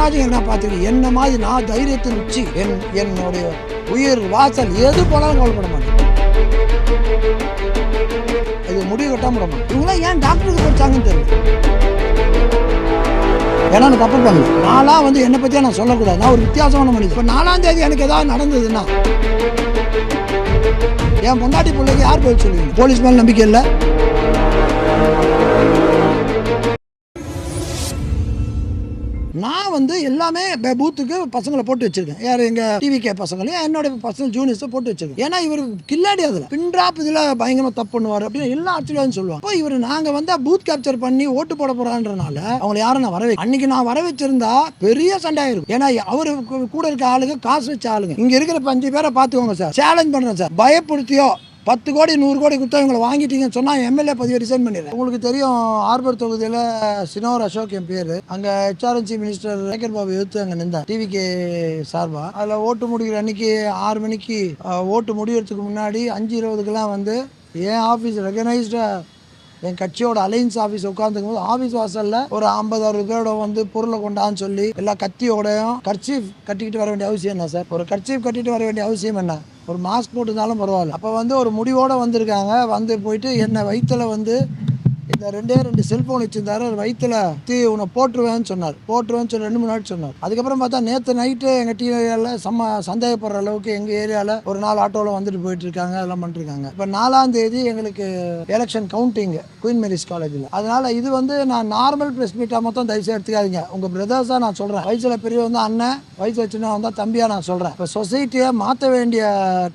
அராஜகம் என்ன பார்த்துருக்கு. என்ன மாதிரி நான் தைரியத்தின் உச்சி, என்னுடைய உயிர் வாசல் எது போனாலும் கவலைப்பட மாட்டேன். இது முடிவு கட்டாம விட மாட்டேன். இவங்களாம் ஏன் டாக்டருக்கு படிச்சாங்கன்னு தெரியல. ஏன்னா நான் தப்பு பண்ணல. நான்லாம் வந்து என்னை பற்றியா நான் சொல்லக்கூடாது. நான் ஒரு வித்தியாசமான மனிதன். இப்போ 4ஆம் தேதி எனக்கு ஏதாவது நடந்ததுன்னா என் பொண்டாட்டி பிள்ளைக்கு யார் போய் சொல்லுவீங்க? போலீஸ் மேலே நம்பிக்கை இல்லை. நான் வந்து எல்லாமே பூத்துக்கு பசங்களை போட்டு வச்சிருக்கேன். யார் எங்கள் டிவிகே பசங்களையும் என்னோட பசங்க ஜூனியர்ஸை போட்டு வச்சிருக்கேன். ஏன்னா இவர் கில்லாடி அதில் பின்ட்ராப் இதில் பயங்கரமாக தப்பு பண்ணுவார் அப்படின்னு எல்லா ஆட்சியிலும் சொல்லுவாங்க. இப்போ இவர் நாங்கள் வந்து பூத் கேப்சர் பண்ணி ஓட்டு போட போகிறான்றனால அவங்களை யாரும் நான் வரவே அன்னைக்கு நான் வர வச்சிருந்தா பெரிய சண்டை ஆயிருக்கும். ஏன்னா அவரு கூட இருக்க ஆளுங்க காசு வச்ச ஆளுங்க. இங்கே இருக்கிற 5 பேரை பார்த்துக்கோங்க சார், சேலஞ்ச் பண்ணுறேன் சார். பயப்படுத்தியோ 10 கோடி 100 கோடி கொடுத்தா இவங்களை வாங்கிட்டீங்கன்னு சொன்னால் எம்எல்ஏ பதவியை ரிசைன் பண்ணிடுறேன். உங்களுக்கு தெரியும், ஆர்பர் தொகுதியில் சினோர் அசோக் என் பேர். அங்கே HRNC மினிஸ்டர் சேகர் பாபு எடுத்து அங்கே நின்றேன் டிவிகே சார்பா. அதில் ஓட்டு முடிக்கிற அன்னைக்கு 6 மணிக்கு ஓட்டு முடிகிறதுக்கு முன்னாடி 5:20க்கெல்லாம் வந்து என் ஆஃபீஸ் ரெகனைஸ்டா என் கட்சியோட அலையன்ஸ் ஆஃபீஸ் உட்காந்துக்கும் போது ஆஃபீஸ் வாசலில் ஒரு 50-60 பேரோட வந்து பொருளை கொண்டான்னு சொல்லி எல்லா கத்தியோடையும் கர்ச்சீஃப் கட்டிக்கிட்டு வர வேண்டிய அவசியம் என்ன சார்? ஒரு கர்ச்சீஃப் கட்டிட்டு வர வேண்டிய அவசியம் என்ன? ஒரு மாஸ்க் போட்டுருந்தாலும் பரவாயில்ல. அப்போ வந்து ஒரு முடிவோடு வந்திருக்காங்க. வந்து போயிட்டு என்னை வயிற்றில் வந்து இந்த 2 செல்ஃபோன் வச்சுருந்தாரு. வயிற்றில் உன்னை போட்டுருவேன்னு சொன்னார். போட்டுருவேன்னு சொல்லி 2-3 நாள் சொன்னார். அதுக்கப்புறம் பார்த்தா நேற்று நைட்டு எங்கள் டி ஏரியாவில் சந்தேகப்படுற அளவுக்கு எங்கள் ஏரியாவில் ஒரு 4 ஆட்டோவில் வந்துட்டு போயிட்டு இருக்காங்க, அதெல்லாம் பண்ணிருக்காங்க. இப்போ 4ஆம் தேதி எங்களுக்கு எலெக்ஷன் கவுண்டிங் குயின் மேரிஸ் காலேஜில். அதனால் இது வந்து நான் நார்மல் ப்ரெஸ் மீட்டாக மொத்தம் தயவுசெய்து எடுத்துக்காதீங்க. உங்கள் பிரதர்ஸாக நான் சொல்கிறேன். வயசில் பெரிய வந்து அண்ணன், வயசு வச்சுன்னா வந்தால் தம்பியாக நான் சொல்கிறேன். இப்போ சொசைட்டியை மாற்ற வேண்டிய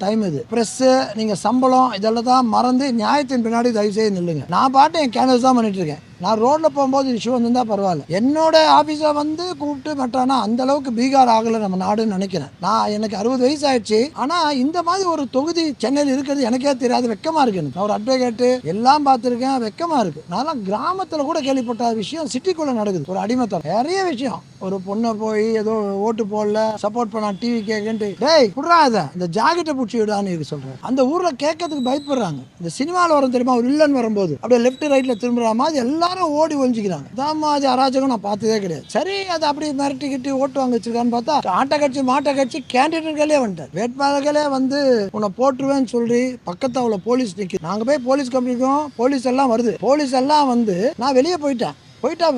டைம் இது. ப்ரெஸ்ஸு, நீங்கள் சம்பளம் இதெல்லாம் தான் மறந்து நியாயத்தின் பின்னாடி தயவுசெய்து நில்லுங்க. நான் பாட்டு என் கேன்வஸ் தான் பண்ணிட்டு இருக்கேன். நான் ரோட்ல போகும்போது இஷ்யூ வந்திருந்தா பரவாயில்ல. என்னோட ஆஃபீஸை வந்து கூப்பிட்டு மெட்டானா அந்த அளவுக்கு பீகார் ஆகலை நம்ம நாடுன்னு நினைக்கிறேன். எனக்கு 60 வயசு ஆயிடுச்சு. ஆனால் இந்த மாதிரி ஒரு தொகுதி சென்னையில் இருக்கிறது எனக்கே தெரியாது. வெக்கமா இருக்கு. நான் ஒரு அட்வொகேட்டு எல்லாம் பார்த்துருக்கேன். வெக்கமா இருக்கு. நான் கிராமத்தில் கூட கேள்விப்பட்ட விஷயம் சிட்டிக்குள்ள நடக்குது. ஒரு அடிமத்தம் நிறைய விஷயம். ஒரு பொண்ணை போய் ஏதோ ஓட்டு போடல சப்போர்ட் பண்ணா டிவி கேட்டு டேய் குடுறாத இந்த ஜாக்கெட்டை பிடிச்சி விடான்னு சொல்றேன். அந்த ஊர்ல கேட்கறதுக்கு பயப்படுறாங்க. இந்த சினிமாவில் வரும் தெரியுமா, ஒரு வில்லன் வரும்போது அப்படியே லெஃப்ட் ரைட்ல திரும்புற மாதிரி எல்லாரும் ஓடி ஒழிஞ்சிக்கிறாங்க. தான் மாதிரி அராஜகம் நான் பார்த்ததே கிடையாது. சரி, அதை அப்படி மிரட்டிக்கிட்டு ஓட்டு வாங்க வச்சிருக்கான்னு பார்த்தா ஆட்ட கட்சி மாட்ட கட்சி கேண்டிடேட்களே வந்துட்டார். வேட்பாளர்களே வந்து உன்னை போட்டுருவேன்னு சொல்லி பக்கத்து அவ்வளோ போலீஸ் நிற்குது. நாங்கள் போய் போலீஸ் கம்பெனிக்கும் போலீஸ் எல்லாம் வருது. போலீஸ் எல்லாம் வந்து நான் வெளியே போயிட்டா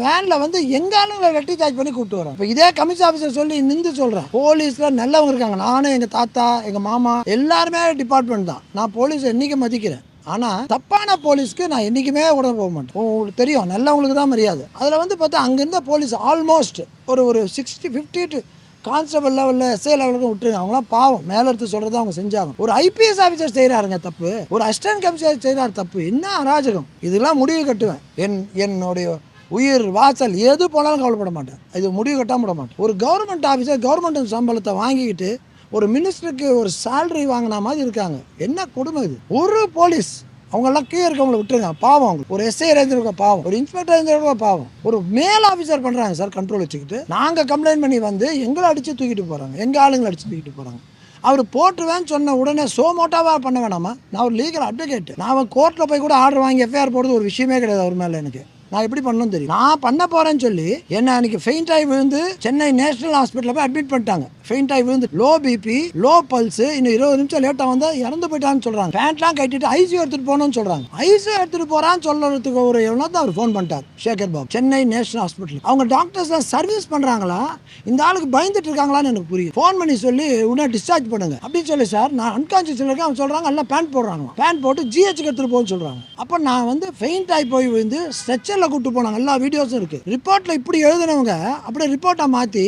வேனில் வந்து எங்காலும் வெட்டி சார்ஜ் பண்ணி கூப்பிட்டு வரேன். இப்போ இதே கமிஷன் ஆஃபீஸர் சொல்லி நின்று சொல்கிறேன். போலீஸில் நல்லவங்க இருக்காங்க. நானும் எங்கள் தாத்தா எங்கள் மாமா எல்லாருமே டிபார்ட்மெண்ட் தான். நான் போலீஸ் என்னைக்கு மதிக்கிறேன். ஆனால் தப்பான போலீஸ்க்கு நான் என்றைக்குமே உடனே போக மாட்டேன். உங்களுக்கு தெரியும், நல்லவங்களுக்கு தான் மரியாதை. அதில் வந்து பார்த்தா அங்கேருந்த போலீஸ் ஆல்மோஸ்ட் ஒரு 50 கான்ஸ்டபிள் லெவலில் எஸ்ஐ லெவலுக்கு விட்டுருங்க. அவங்களாம் பாவம். மேலே எடுத்து சொல்கிறத அவங்க செஞ்சாங்க. ஒரு IPS ஆஃபீஸர் செய்கிறாருங்க தப்பு. ஒரு அசிஸ்டன்ட் கமிஷனர் செய்கிறாரு தப்பு. என்ன அராஜகம்! இதெல்லாம் முடிவு கட்டுவேன். என்னுடைய உயிர் வாசல் எது போனாலும் கவலைப்பட மாட்டேன். இது முடிவு கட்டாம விட மாட்டேன். ஒரு கவர்மெண்ட் ஆஃபீஸர் கவர்மெண்ட் சம்பளத்தை வாங்கிக்கிட்டு ஒரு மினிஸ்டருக்கு ஒரு சேலரி வாங்கின மாதிரி இருக்காங்க. என்ன கொடுமை இது! ஒரு போலீஸ் அவங்கெல்லாம் கீழே இருக்கவங்களை விட்டுருங்க, பாவம். அவங்க ஒரு எஸ்ஐ ரேஞ்சிருக்க பாவம், ஒரு இன்ஸ்பெக்டர் ரேஞ்சிருக்க பாவம். ஒரு மேல் ஆஃபீஸர் பண்ணுறாங்க சார் கண்ட்ரோல் வச்சுக்கிட்டு. நாங்கள் கம்ப்ளைண்ட் பண்ணி வந்து எங்களை அடித்து தூக்கிட்டு போகிறாங்க, எங்கள் ஆளுங்களை அடித்து தூக்கிட்டு போகிறாங்க. அவர் போட்டுருவேன்னு சொன்ன உடனே சோமோட்டாவாக பண்ண வேணாமா? நான் ஒரு லீகல் அட்வொகேட். நான் கோர்ட்டில் போய் கூட ஆர்டர் வாங்கி FIR போடுறது ஒரு விஷயமே கிடையாது அவர் மேலே. எனக்கு நான் எப்படி பண்ணணும் தெரியும். நான் பண்ண போறேன்னு சொல்லி என்ன அன்னைக்கு ஃபெயிண்ட் ஆகி விழுந்து சென்னை நேஷனல் ஹாஸ்பிட்டலில் போய் அட்மிட் பண்ணிட்டாங்க. ஃபெயிண்ட் ஆகி விழுந்து லோ BP, லோ பல்ஸ், இன்னும் 20 நிமிஷம் லேட்டாக வந்து இறந்து போயிட்டான்னு சொல்றாங்க. பேண்ட்லாம் கட்டிட்டு ICU எடுத்துட்டு போகணும்னு சொல்றாங்க. ICU எடுத்துட்டு போறான்னு சொல்றதுக்கு ஒரு எவ்வளோ தான் அவர் ஃபோன் பண்ணிட்டார் சேகர் பாபு, சென்னை நேஷனல் ஹாஸ்பிட்டல். அவங்க டாக்டர்ஸ்லாம் சர்வீஸ் பண்றாங்களா, இந்த ஆளுக்கு பயந்துட்டு இருக்காங்களான்னு எனக்கு புரியும். ஃபோன் பண்ணி சொல்லி உடனே டிஸ்சார்ஜ் பண்ணுங்க அப்படின்னு சொல்லி, சார் நான் அன்கான்சியஸ் இருக்கேன் அவங்க சொல்றாங்க. எல்லாம் பேண்ட் போடுறாங்க, பேண்ட் போட்டு GHக்கு எடுத்துட்டு போன்னு சொல்றாங்க. அப்போ நான் வந்து ஃபெயிண்ட் ஆகி போய் விழுந்து ஸ்ட்ரெச்சரில் கூட்டு போனாங்க. எல்லா வீடியோஸும் இருக்கு. ரிப்போர்ட்ல இப்படி எழுதுனவங்க அப்படியே ரிப்போர்ட்டை மாற்றி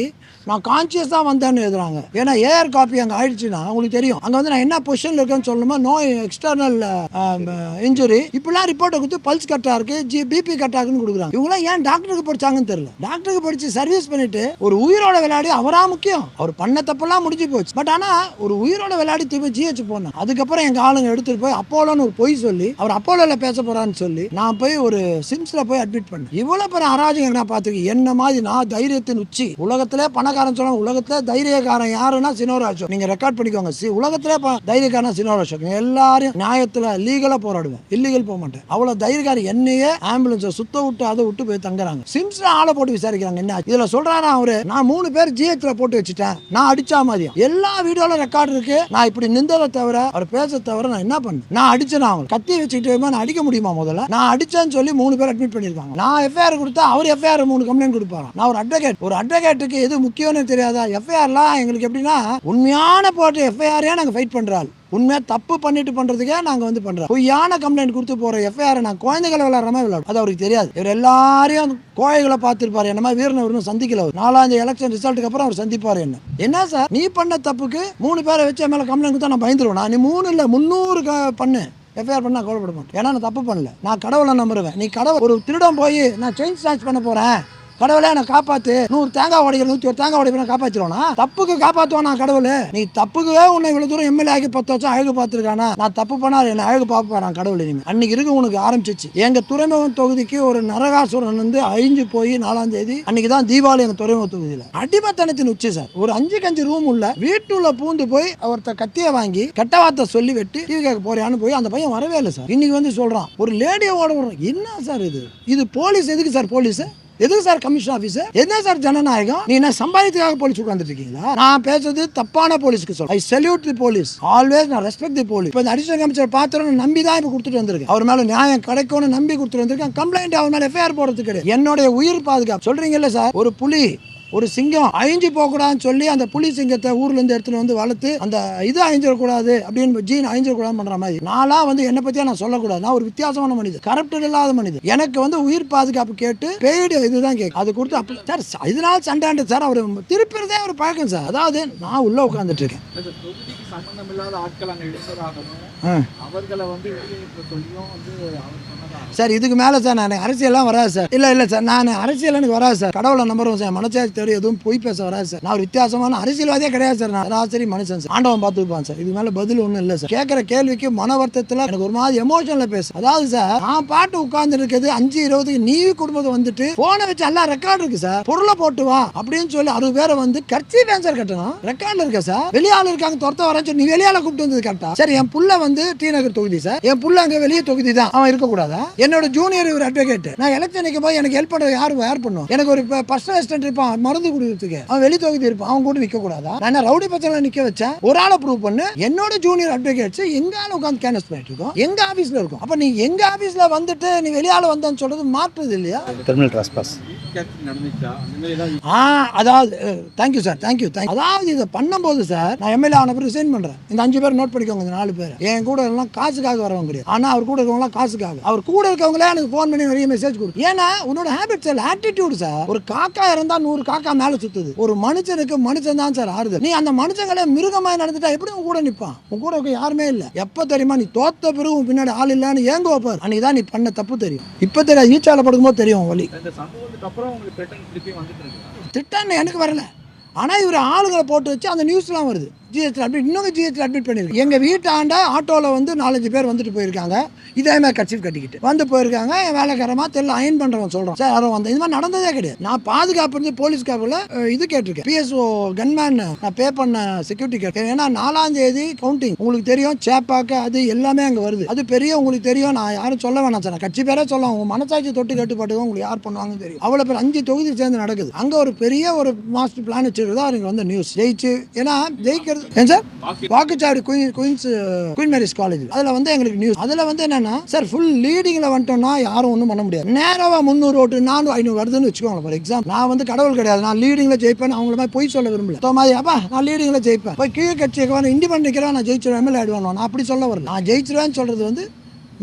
நான் கான்சியஸ் தான் வந்தேன்னு எழுதுறாங்க. ஏன்னா ஏஆர் காப்பி அங்கே ஆயிடுச்சுன்னா உங்களுக்கு தெரியும். அங்கே வந்து நான் என்ன பொசிஷனில் இருக்கேன்னு சொல்லணுமா, நோ எக்ஸ்டர்னல் இன்ஜுரி இப்படிலாம் ரிப்போர்ட்டை கொடுத்து பல்ஸ் கட்டாக இருக்கு, BP கட்டாக இருக்குன்னு கொடுக்குறாங்க. இவங்களாம் ஏன் டாக்டருக்கு படிச்சாங்கன்னு தெரியல. டாக்டருக்கு படிச்சு சர்வீஸ் பண்ணிட்டு ஒரு உயிரோட விளையாடி அவரா முக்கியம். அவர் பண்ண தப்பெல்லாம் முடிஞ்சு போச்சு. பட் ஆனால் ஒரு உயிரோட விளையாடி திருப்பி GH போனேன். அதுக்கப்புறம் எங்கள் ஆளுங்க எடுத்துட்டு போய் அப்போலோன்னு ஒரு பொய் சொல்லி அவர் அப்போலோவில் பேச போறான்னு சொல்லி நான் போய் ஒரு சிம்ஸில் போய் அட்மிட் பண்ணேன். இவ்வளோ பெரிய அராஜகம் நான் பார்த்துருக்கேன். என்ன மாதிரி நான் தைரியத்தின் உச்சி, உலகத்திலே பணக்கார தைரியக்காரன் சொல்லுவாங்க, உலகத்துல தைரியக்காரன் யாருன்னா சினோரா அசோக். நீங்க ரெக்கார்ட் பண்ணிக்கோங்க, உலகத்திலே தைரியக்காரன் சினோரா அசோக். எல்லாரும் நியாயத்துல லீகலா போராடுவேன், இல்லீகல் போக மாட்டேன். அவ்வளவு தைரியக்காரி. என்னையே ஆம்புலன்ஸை சுத்த விட்டு அதை விட்டு போய் தங்குறாங்க. சிம்ஸ்ல ஆளை போட்டு விசாரிக்கிறாங்க. என்ன இதுல சொல்றாரா அவரு, நான் 3 பேர் ஜிஹெச்ல போட்டு வச்சுட்டேன், நான் அடிச்சா மாதிரியும் எல்லா வீடியோல ரெக்கார்டு இருக்கு. நான் இப்படி நின்றதை தவிர அவர் பேச தவிர நான் என்ன பண்ணேன்? நான் அடிச்சேன். அவங்க கத்தி வச்சுக்கிட்டு நான் அடிக்க முடியுமா? முதல்ல நான் அடிச்சேன்னு சொல்லி 3 பேர் அட்மிட் பண்ணிருக்காங்க. நான் எஃப்ஐஆர் கொடுத்தா அவர் எஃப்ஐஆர் 3 கம்ப்ளைண்ட் கொடுப்பாராம். நான் ஒரு அட்வொகேட்டுக்கு எது முக்கியம்னு தெரியாதா? எஃப்ஐஆர்லாம் எங்களுக்கு எப்படின்னா உண்மையான போட்டு எஃப்ஐஆரே நாங்க ஃபைட் பண்றாள். உண்மையா தப்பு பண்ணிட்டு பண்றதுக்கே நாங்க வந்து பண்றோம். பொய்யான கம்ப்ளைண்ட் கொடுத்து போற எஃப்ஐஆர் நான் குழந்தைகளை விளையாடுற மாதிரி விளையாடும். அது அவருக்கு தெரியாது. இவர் எல்லாரையும் கோழைகளை பார்த்திருப்பாரு. என்ன மாதிரி வீரன் சந்திக்கல. 4ஆம் எலெக்ஷன் ரிசல்ட்டுக்கு அப்புறம் அவர் சந்திப்பாரு. என்ன சார் நீ பண்ண தப்புக்கு 3 பேரை வச்சு மேல கம்ப்ளைண்ட் கொடுத்தா நான் பயந்துருவேன். நீ 3 இல்ல 300 பண்ணு, எஃப்ஐஆர் பண்ணா கவலைப்பட மாட்டேன். ஏன்னா நான் தப்பு பண்ணல, நான் கடவுளை நம்புறேன். நீ கடவுள் ஒரு திருடம் போய் நான் செயின் ஸ்நாச் பண்ண போறேன், கடவுளே நான் காப்பாத்து, 100 தேங்காய் உடைகள் 101 தேங்காய் உடைகள் காப்பாற்றிடுவானா? தப்புக்கு காப்பாற்றுவானா கடவுள்? நீ தப்புக்கே உன்னை இவ்வளவு தூரம் எம்எல்ஏ ஆகி 10 வருஷம் அழகு பார்த்துருக்கானா? நான் தப்பு பண்ணா என்ன அழகு பார்ப்பேன் கடவுள்? இனிமே அன்னைக்கு இருக்கு உனக்கு ஆரம்பிச்சிச்சு. எங்க துறைமுகம் தொகுதிக்கு ஒரு நரகாசுரன் வந்து அழிஞ்சு போய் 4ஆம் தேதி அன்னைக்கு தான் தீபாவளி. எங்க துறைமுக தொகுதியில அடிமத்தனத்தின் உச்சி சார். ஒரு 5 ரூம் உள்ள வீட்டுள்ள பூந்து போய் ஒருத்த கத்திய வாங்கி கெட்ட வார்த்தை சொல்லி வெட்டி டிவி கேட்க போறியான்னு போய் அந்த பையன் வரவே இல்லை சார். இன்னைக்கு வந்து சொல்றான் ஒரு லேடியோட விடுறோம். என்ன சார் இது போலீஸ்? எதுக்கு சார் போலீஸ்? எதுக்கு சார் கமிஷன் ஆபீஸ்? என்ன சார் ஜனநாயகம்? நீ என்ன சம்பாதித்துக்காக போலீஸ் உட்கார்ந்துட்டு இருக்கீங்களா? நான் பேசுறது தப்பான போலீஸ்க்கு சொல்றேன். ஐ சல்யூட் தி போலீஸ், ஆல்வேஸ் நான் ரெஸ்பெக்ட் தி போலீஸ். இப்போ அடிஷனல் கமிஷனர் பாத்திரம் நம்பி தான் இப்போ கொடுத்துட்டு வந்திருக்கேன். அவர் மேல நியாயம் கிடைக்கும்னு நம்பி கொடுத்துட்டு வந்திருக்கேன். கம்ப்ளைண்ட் அவர் மேல எஃப்ஐஆர் போடுறதுக்கு கிடையாது. என்னுடைய உயிர் பாதுகாப்பு சொல்றீங்கல்ல சார். ஒரு புலி ஒரு சிங்கம் அழிஞ்சு போகக்கூடாதுன்னு சொல்லி அந்த புலி சிங்கத்தை ஊர்ல இருந்து எடுத்துட்டு வந்து வளர்த்து அந்த இது அழிஞ்சிடக்கூடாது அப்படின்னு ஜீன் அழிஞ்சிடக்கூடாது பண்ற மாதிரி நான்லாம் வந்து என்ன பத்தியா நான் சொல்லக்கூடாது. நான் ஒரு வித்தியாசமான மனிதன், கரப்டட் இல்லாத மனிதன். எனக்கு வந்து உயிர் பாதுகாப்பு கேட்டு பெய்டு இதுதான் கேட்கும். அது கொடுத்து அப்படி சார் இதனால சண்டாண்டு சார் அவர் திருப்பிறதே ஒரு பழக்கம் சார். அதாவது நான் உள்ள உட்காந்துட்டு இருக்கேன். சம்பந்தமில்லாத ஆட்கள் அங்கே இடைத்தராகவும் அவர்களை வந்து சொல்லியும் வந்து சார் இதுக்கு மேலே சார் நான் அரசியல்லாம் வராது சார். இல்லை சார் நான் அரசியல் எனக்கு வராது சார். கடவுளை நம்புறோம் சார். மனசாட்சி தெரியும் எதுவும் பொய் பேச வராது சார். நான் ஒரு வித்தியாசமான அரசியல்வாதியே கிடையாது சார். நான் சராசரி மனுஷன் சார். ஆண்டவன் பார்த்துப்பான் சார். இதுக்கு மேலே பதில் ஒன்றும் இல்லை சார். கேட்குற கேள்விக்கு மன வருத்தத்தில் எனக்கு ஒரு மாதிரி எமோஷனில் பேச. அதாவது சார் நான் பாட்டு உட்கார்ந்து இருக்குது 5:20 நீ குடும்பத்தை வந்துட்டு போனை வச்சு எல்லாம் ரெக்கார்டு இருக்கு சார். பொருளை போட்டு வா அப்படின்னு சொல்லி 60 பேரை வந்து கட்சி பேன்சர் கட்டணும் ரெக்கார்டில் இருக்க சார். வெளியாள் இருக்காங்க துரத்த வரேன்னு சொல்லி நீ வெளியால கூப்பிட்டு வந்தது கரெக்டா சார்? என் புள்ள வந்து டி நகர் தொகுதி சார். என் புள்ள அங்கே வெளியே தொகுதி தான். அவன் இருக்கக்கூடாதா? என்னோட ஜூனியர் ஒரு அட்வொகேட். நான் எலெக்ஷன் நிற்கும் போது எனக்கு ஹெல்ப் பண்றது யார் பண்ணுவோம்? எனக்கு ஒரு பர்சனல் அசிஸ்டன்ட் இருப்பான், மருந்து குடிக்கிறதுக்கு. அவன் வெளி தொகுதி இருப்பான், அவன் கூட நிற்க கூடாதா? நான் ரவுடி பசங்களை நிற்க வச்சேன். ஒரு ஆளை ப்ரூவ் பண்ணு. என்னோட ஜூனியர் அட்வொகேட்ஸ் எங்கால உட்காந்து கேனஸ் பண்ணிட்டு இருக்கோம், எங்க ஆபீஸ்ல இருக்கும். அப்ப நீ எங்க ஆபீஸ்ல வந்துட்டு நீ வெளியால வந்தேன்னு சொல்றது மாற்றுது இல்லையா? கிரிமினல் ட்ரெஸ்பாஸ் அதாவது தேங்க்யூ சார், தேங்க்யூ. அதாவது இதை பண்ணும்போது சார் நான் எம்எல்ஏ ஆன பிறகு ரிசைன் பண்றேன். இந்த 5 பேர் நோட் பண்ணிக்கோங்க. இந்த 4 பேர் என் கூட எல்லாம் காசுக்காக வரவங்க கிடையாது. ஆனா அவர் கூட இருக்கவங்க காசுக்காக. அவர் கூட இருக்கவங்களே எனக்கு போன் பண்ணி நிறைய மெசேஜ் கொடுக்கும். ஏன்னா உன்னோட ஹேபிட்ஸ் இல்ல, ஆட்டிடியூட் சார். ஒரு காக்கா இருந்தா 100 காக்கா மேல சுத்துது. ஒரு மனுஷனுக்கு மனுஷன் தான் சார் ஆறுது. நீ அந்த மனுஷங்களே மிருகமாய் நடந்துட்டா எப்படி உன் கூட நிப்பான்? உன் கூட யாருமே இல்ல. எப்ப தெரியுமா நீ தோத்த பிறகு உன் பின்னாடி ஆள் இல்லன்னு ஏங்க வைப்பார். அன்னைக்குதான் நீ பண்ண தப்பு தெரியும். இப்ப தெரியாது, ஈச்சால படுக்கும்போது தெரியும் வலி. திட்டம் எனக்கு வரல. ஆனா இவர் ஆளுகளை போட்டு வச்சு அந்த நியூஸ்லாம் வருது. ஜிஹெச்ல அட்மிட், இன்னொரு ஜிஹெச்ல அட்மிட் பண்ணிருக்கு. எங்கள் வீட்டாண்ட ஆட்டோவில் வந்து 4-5 பேர் வந்துட்டு போயிருக்காங்க. இதே மாதிரி கட்சி கட்டிக்கிட்டு வந்து போயிருக்காங்க. என் வேலைக்காரமாக தெரியல அயன் பண்ணுறவன் சொல்கிறோம் சார் யாரும் வந்து இது மாதிரி நடந்ததே கிடையாது. நான் பாதுகாப்பு இருந்து போலீஸ்காப்பில் இது கேட்டிருக்கேன். பிஎஸ்ஓ கன்மேன் நான் பே பண்ண செக்யூரிட்டி கேட்டேன். ஏன்னா 4ஆம் தேதி கவுண்டிங் உங்களுக்கு தெரியும். சேப்பாக்கு அது எல்லாமே அங்கே வருது. அது பெரிய உங்களுக்கு தெரியும். நான் யாரும் சொல்ல வேணாம் சார். நான் கட்சி பேரே சொல்லுவேன். உங்கள் மனசாட்சி தொட்டு கட்டுப்பாட்டுக்கு உங்களுக்கு யார் பண்ணுவாங்கன்னு தெரியும். அவ்வளோ பேர் 5 தொகுதி சேர்ந்து நடக்குது. அங்கே ஒரு பெரிய ஒரு மாஸ்டர் பிளான் வச்சுருக்கா அவங்க வந்து நியூஸ் ஜெயிச்சு. ஏன்னா ஜெயிக்கிறது ஏன் சார் வாக்குச்சாவடி குயின் மேரிஸ் காலேஜ் அதில் வந்து எங்களுக்கு நியூஸ். அதில் வந்து என்னன்னா சார் ஃபுல் லீடிங்கில் வந்துட்டோம்னா யாரும் ஒன்றும் பண்ண முடியாது. நேராக 300 ஓட்டு 400-500 வருதுன்னு வச்சுக்கோங்க. ஃபார் எக்ஸாம்பிள் நான் வந்து கடவுள் கிடையாது. நான் லீடிங்கில் ஜெயிப்பேன். அவங்கள மாதிரி போய் சொல்ல விரும்பல. மாதிரி அப்பா நான் லீடிங்கில் ஜெயிப்பேன். போய் கீழே கட்சிக்கு இண்டிபெண்ட் நிற்கிறேன் நான் ஜெயிச்சிருவேன் எம்எல்ஏ ஆயிடுவேன். நான் அப்படி சொல்ல வரல. நான் ஜெயிச்சிருவேன்னு சொல்றது வந்து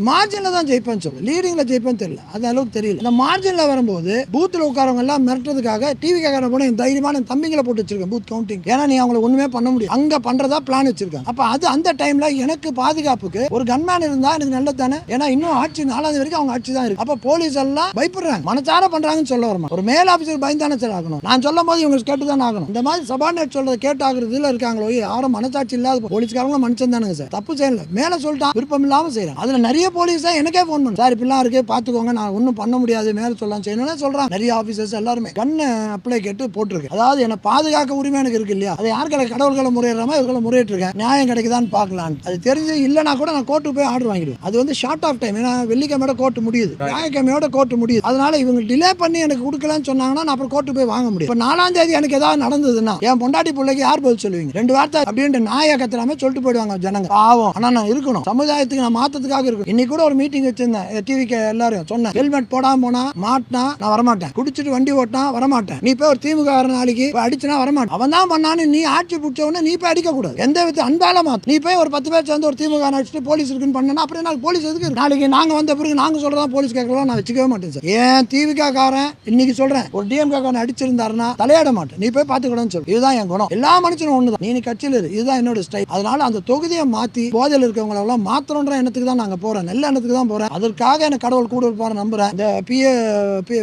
மார்ஜினில் தான் ஜெயிப்பேன்னு சொல்லுவேன். லீடிங்கில் ஜெயிப்பேன்னு தெரியல, அது அளவுக்கு தெரியல. இந்த மார்ஜினில் வரும்போது பூத்தில் உட்காரவங்க எல்லாம் மிரட்டுறதுக்காக டிவி கேட்கற போன தைரியமான தம்பிங்களை போட்டு வச்சிருக்கேன் பூத் கவுண்டிங். ஏன்னா நீ அவங்களை ஒன்றுமே பண்ண முடியும். அங்கே பண்ணுறதா பிளான் வச்சிருக்காங்க. அப்போ அது அந்த டைமில் எனக்கு பாதுகாப்புக்கு ஒரு கன்மேன் இருந்தால் எனக்கு நல்லது தானே. ஏன்னா இன்னும் ஆட்சி 4ஆவது வரைக்கும் அவங்க ஆட்சி தான் இருக்கு. அப்போ போலீஸ் எல்லாம் பயப்படுறாங்க. மனசார பண்ணுறாங்கன்னு சொல்ல வரமா. ஒரு மேல் ஆஃபீஸர் பயந்தானே சார் ஆகணும். நான் சொல்லும் போது இவங்க கேட்டு தான் ஆகணும். இந்த மாதிரி சபார்டினேட் சொல்றதை கேட்டாகிறதுல இருக்காங்களோ யாரும் மனசாட்சி இல்லாத போலீஸ்காரங்களும் மனுஷன் தானுங்க சார். தப்பு செய்யல. மேலே சொல்லிட்டான் விருப்பம் இல்லாமல் செய்யறாங்க. அதில் நிறைய பெரிய போலீஸ் தான் எனக்கே ஃபோன் பண்ணு, சார் இப்படிலாம் இருக்கு பார்த்துக்கோங்க, நான் ஒன்றும் பண்ண முடியாது, மேலே சொல்லலாம் செய்யணும்னு சொல்கிறான். நிறைய ஆஃபீஸர்ஸ் எல்லாருமே கண்ணு அப்ளை கேட்டு போட்டிருக்கு. அதாவது என்னை பாதுகாக்க உரிமை எனக்கு இருக்கு இல்லையா, அது யாருக்களை கடவுள்களை முறையிடாமல் இவர்களை முறையிட்டிருக்கேன், நியாயம் கிடைக்குதான்னு பார்க்கலாம். அது தெரிஞ்சு இல்லைனா கூட நான் கோர்ட்டுக்கு போய் ஆர்டர் வாங்கிடுவேன். அது வந்து ஷார்ட் ஆஃப் டைம், ஏன்னா வெள்ளிக்கிழமையோட கோர்ட்டு முடியுது, ஞாயிற்றுக்கிழமையோட கோர்ட்டு முடியுது. அதனால இவங்க டிலே பண்ணி எனக்கு கொடுக்கலன்னு சொன்னாங்கன்னா நான் அப்புறம் கோர்ட்டு போய் வாங்க முடியும். இப்போ 4ஆம் தேதி எனக்கு ஏதாவது நடந்ததுன்னா என் பொண்டாட்டி பிள்ளைக்கு யார் பதில் சொல்லுவீங்க? 2 வார்த்தை அப்படின்ட்டு நாயை கத்துறாம சொல்லிட்டு போயிடுவாங்க ஜனங்க. பாவம். ஆனா நான் இருக்கணும், சமுதாயத்துக்கு நான் மாற்றத்துக்காக இருக்கும். இன்னைக்கு கூட ஒரு மீட்டிங் வச்சிருந்தேன், டிவிக்கு எல்லாரும் சொன்னேன், ஹெல்மெட் போடாம போனா மாட்டினா நான் வரமாட்டேன், குடிச்சிட்டு வண்டி ஓட்டினா வரமாட்டேன், நீ போய் ஒரு திமுக நாளைக்கு அடிச்சுனா வரமாட்டேன், அவன் தான் பண்ணான்னு நீ ஆட்சி பிடிச்ச உடனே நீ போய் அடிக்க கூடாது. எந்த வித அன்பால மாத்து. நீ போய் ஒரு 10 பேர் சேர்ந்து ஒரு திமுக அடிச்சுட்டு போலீஸ் இருக்குன்னு பண்ணா அப்புறம் நாளைக்கு போலீஸ் எதுக்கு? நாளைக்கு நாங்க வந்த பிறகு நாங்க சொல்றதா போலீஸ் கேட்கலாம் நான் வச்சுக்கவே மாட்டேன் சார். ஏன் திமுக காரன் இன்னைக்கு சொல்றேன், ஒரு டிஎம்கே காரன் அடிச்சிருந்தாருன்னா தலையாட மாட்டேன், நீ போய் பார்த்துக்கணும்னு சொல்லு. இதுதான் என் குணம். எல்லா மனுஷனும் ஒண்ணுதான், நீ கட்சியில் இரு, இதுதான் என்னோட ஸ்டைல். அதனால அந்த தொகுதியை மாத்தி போதையில் இருக்கவங்க எல்லாம் மாத்திரன்ற எண்ணத்துக்கு தான் நாங்க போறோம், நல்ல எண்ணத்துக்கு தான் போறேன். அதற்காக எனக்கு கடவுள் கூட இருப்பாரு நம்புறேன். இந்த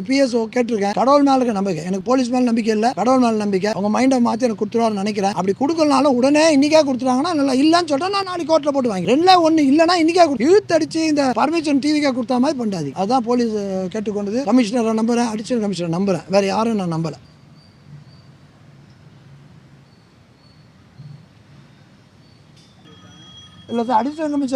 பிஎஸ்ஓ கேட்டிருக்கேன், கடவுள் மேல இருக்க நம்பிக்கை, எனக்கு போலீஸ் மேல நம்பிக்கை இல்லை, கடவுள் மேல நம்பிக்கை. அவங்க மைண்டை மாத்தி எனக்கு கொடுத்துருவாருன்னு நினைக்கிறேன். அப்படி கொடுக்கலனாலும் உடனே இன்னைக்கே கொடுத்துருவாங்கன்னா நல்லா, இல்லன்னு சொல்லிட்டு நான் நாளைக்கு கோர்ட்ல போட்டு வாங்கி 2ல 1 இல்லைன்னா இன்னைக்கே இழுத்தடிச்சு இந்த பர்மிஷன் டிவிக்கே கொடுத்தா மாதிரி பண்ணாது. அதான் போலீஸ் கேட்டுக்கொண்டது. கமிஷனரை நம்புறேன், அடிஷனல் கமிஷனர் நம்புறேன், வேற யாரும் நான் நம்பல. இல்லை சார், அடிஷனல் கமிஷனர்